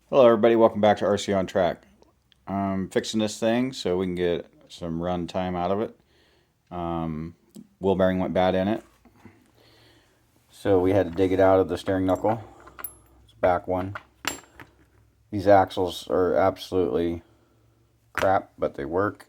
Hello, everybody. Welcome back to RC on Track. I'm fixing this thing so we can get some run time out of it. Um, Wheel bearing went bad in it, so we had to dig it out of the steering knuckle. It's back one. These axles are absolutely crap, but they work.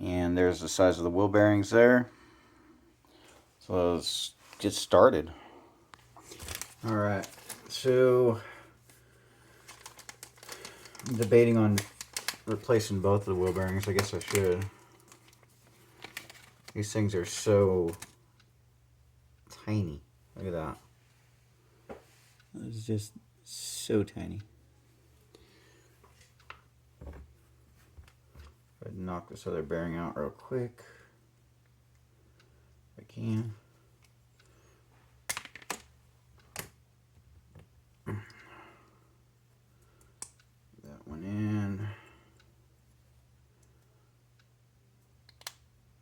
And there's the size of the wheel bearings there. So let's get started. All right. So I'm debating on replacing both of the wheel bearings. I guess I should. These things are so tiny. Look at that. It's just so tiny. I'd knock this other bearing out real quick if I can. That one in.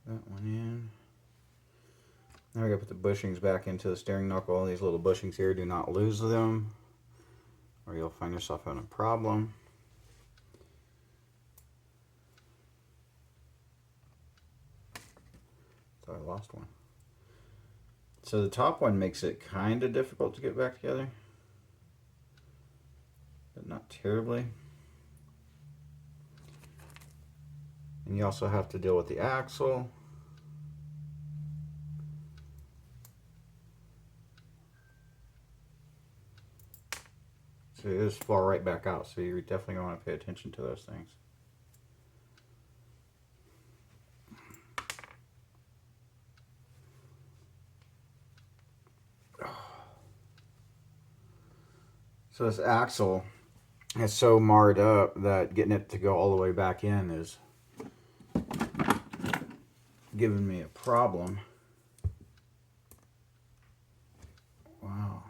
That one in. Now we gotta put the bushings back into the steering knuckle. These little bushings here, do not lose them, or you'll find yourself having a problem. Thought I lost one. So the top one makes it kind of difficult to get back together, but not terribly. And you also have to deal with the axle. So it just fall right back out. So you're definitely going to want to pay attention to those things. So this axle is so marred up that getting it to go all the way back in is giving me a problem. Wow.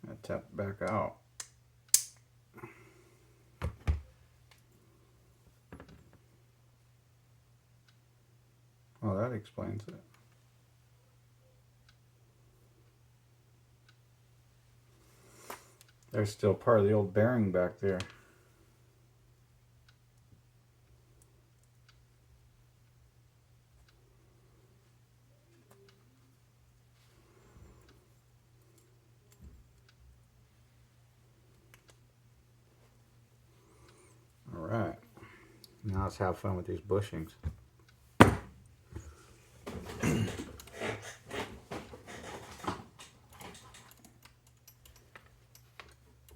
I tap it back out. Well, that explains it. There's still part of the old bearing back there. All right. Now let's have fun with these bushings.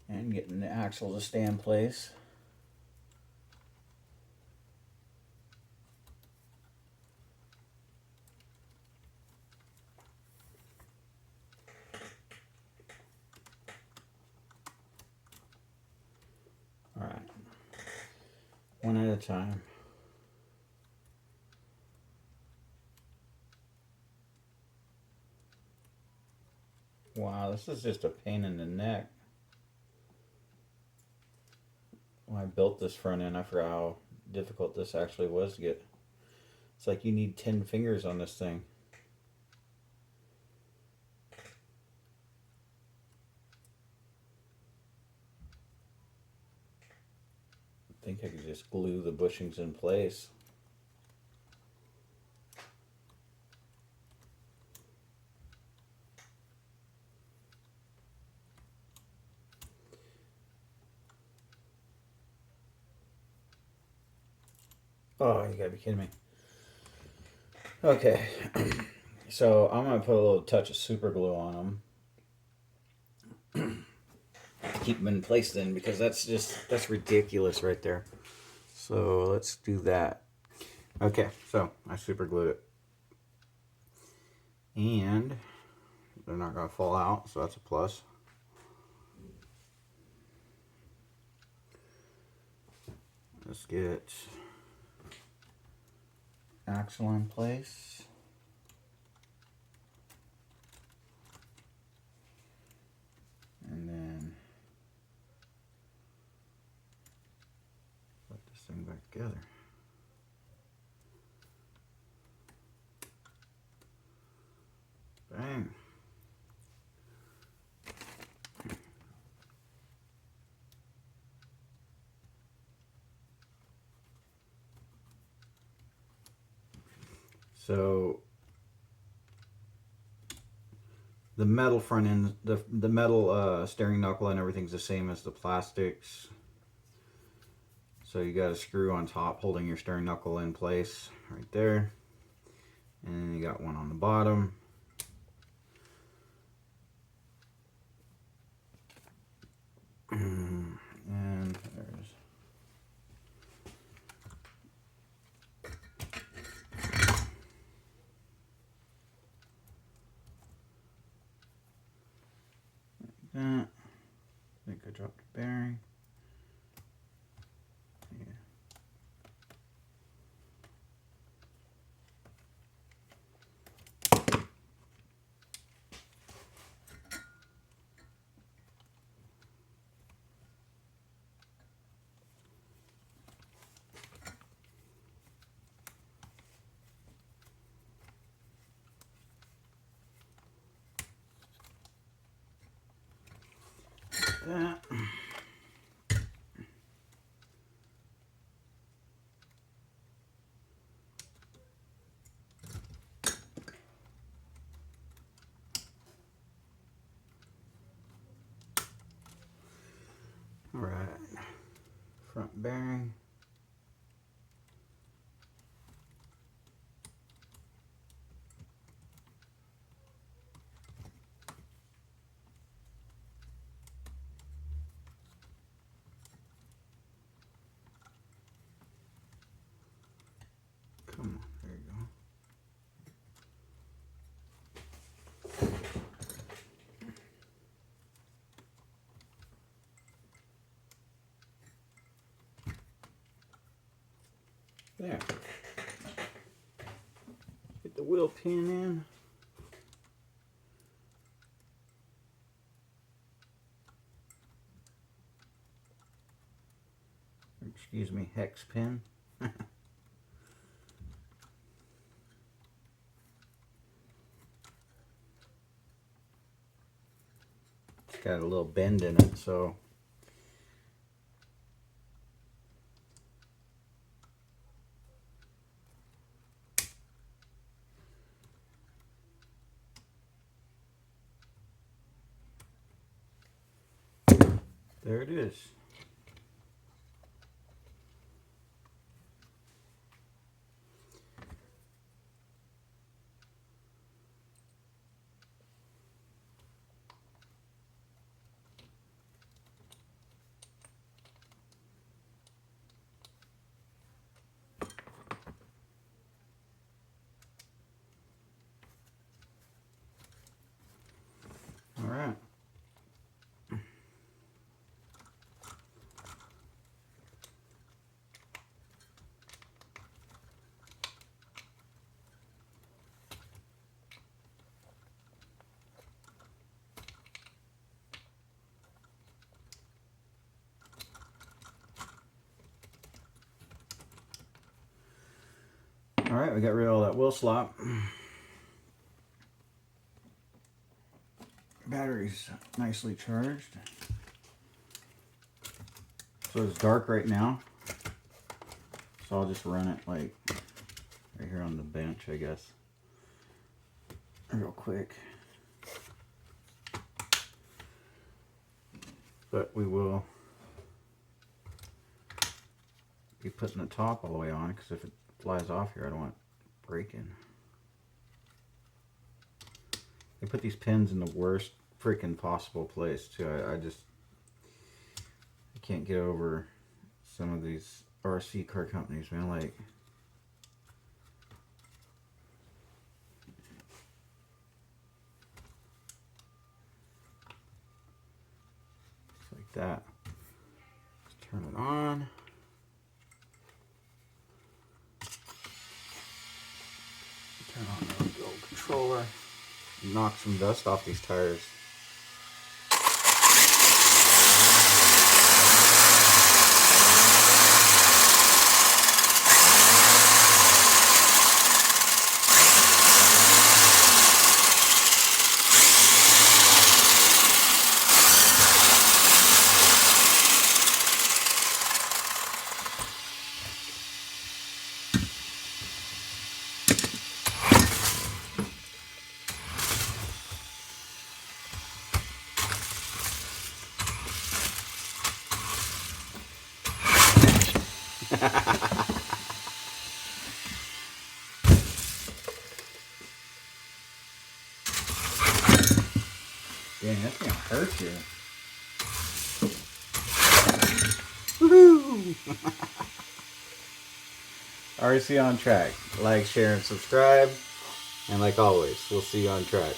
And getting the axle to stay in place. All right. One at a time. Wow, this is just a pain in the neck. When I built this front end, I forgot how difficult this actually was to get. It's like you need 10 fingers on this thing. I think I could just glue the bushings in place. Oh, you gotta be kidding me. Okay, so I'm gonna put a little touch of super glue on them. Keep them in place then, because that's ridiculous right there. So let's do that. Okay, so I super glued it. And they're not gonna fall out, so that's a plus. Let's get axle in place. And then put the thing back together. Bang. So the metal front end, the metal steering knuckle and everything's the same as the plastics. So you got a screw on top holding your steering knuckle in place right there. And then you got one on the bottom. And there's that. I think I dropped a bearing. Yeah. That. All right, front bearing. Come on, there you go. There. Get the wheel pin in. Excuse me, hex pin. It's got a little bend in it, so there it is. All right. All right, we got rid of all that wheel slop. Battery's nicely charged. So it's dark right now. So I'll just run it like right here on the bench, I guess. Real quick. But we will be putting the top all the way on, because if it flies off here, I don't want it breaking. They put these pins in the worst freaking possible place too. I can't get over some of these RC car companies, man. Like, that. Let's turn it on. Turn on the old controller. Knock some dust off these tires. Dang, that's gonna hurt you. Woohoo! RC on track. Like, share, and subscribe. And like always, we'll see you on track.